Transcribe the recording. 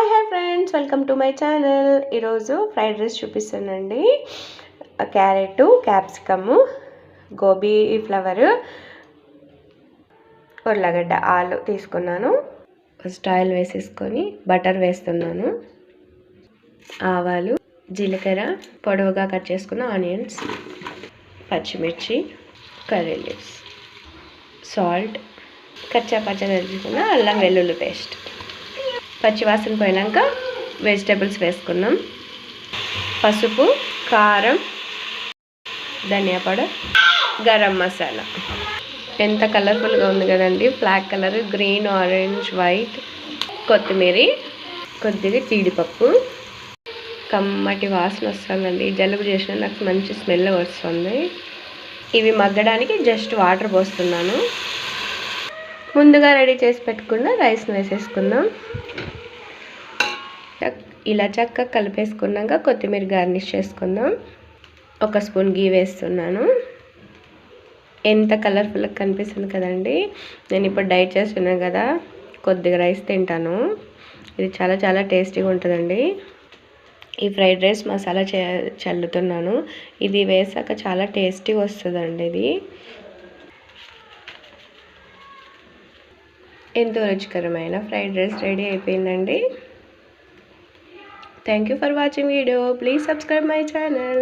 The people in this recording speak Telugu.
Hi friends, welcome to my channel. ఈరోజు ఫ్రైడ్ రైస్ చూపిస్తానండి. క్యారెట్, క్యాప్సికమ్, గోబీ ఫ్లవర్, ఉర్లగడ్డ, ఆలు తీసుకున్నాను. ఫస్ట్ ఆయిల్ వేసేసుకొని బటర్ వేస్తున్నాను. ఆవాలు, జీలకర్ర, పొడవుగా కట్ చేసుకున్న ఆనియన్స్, పచ్చిమిర్చి, కర్రీ లీవ్స్, సాల్ట్, కచ్చా పచ్చా వేసుకున్న అల్లం వెల్లుల్లి పేస్ట్. పచ్చివాసన పోయినాక వెజిటేబుల్స్ వేసుకున్నాం. పసుపు, కారం, ధనియా పౌడర్, గరం మసాలా. ఎంత కలర్ఫుల్గా ఉంది కదండి, black colour, green, orange, white. కొత్తిమీర, కొద్దిగా జీడిపప్పు. కమ్మటి వాసన వస్తుందండి. జలుబు చేసిన నాకు మంచి స్మెల్ వస్తుంది. ఇవి మగ్గడానికి జస్ట్ వాటర్ పోస్తున్నాను. ముందుగా రెడీ చేసి పెట్టుకున్న రైస్ని వేసేసుకుందాం. ఇలా చక్కగా కలిపేసుకున్నాక కొత్తిమీర గార్నిష్ చేసుకుందాం. ఒక స్పూన్ గీ వేస్తున్నాను. ఎంత కలర్ఫుల్గా కనిపిస్తుంది కదండి. నేను ఇప్పుడు డైట్ చేస్తున్నాను కదా, కొద్దిగా రైస్ తింటాను. ఇది చాలా చాలా టేస్టీగా ఉంటుందండి. ఈ ఫ్రైడ్ రైస్ మసాలా చల్లుతున్నాను. ఇది వేసాక చాలా టేస్టీగా వస్తుందండి. ఇది ఎంతో రుచికరమైన ఫ్రైడ్ రైస్ రెడీ అయిపోయిందండి. Thank you for watching video. Please subscribe my channel.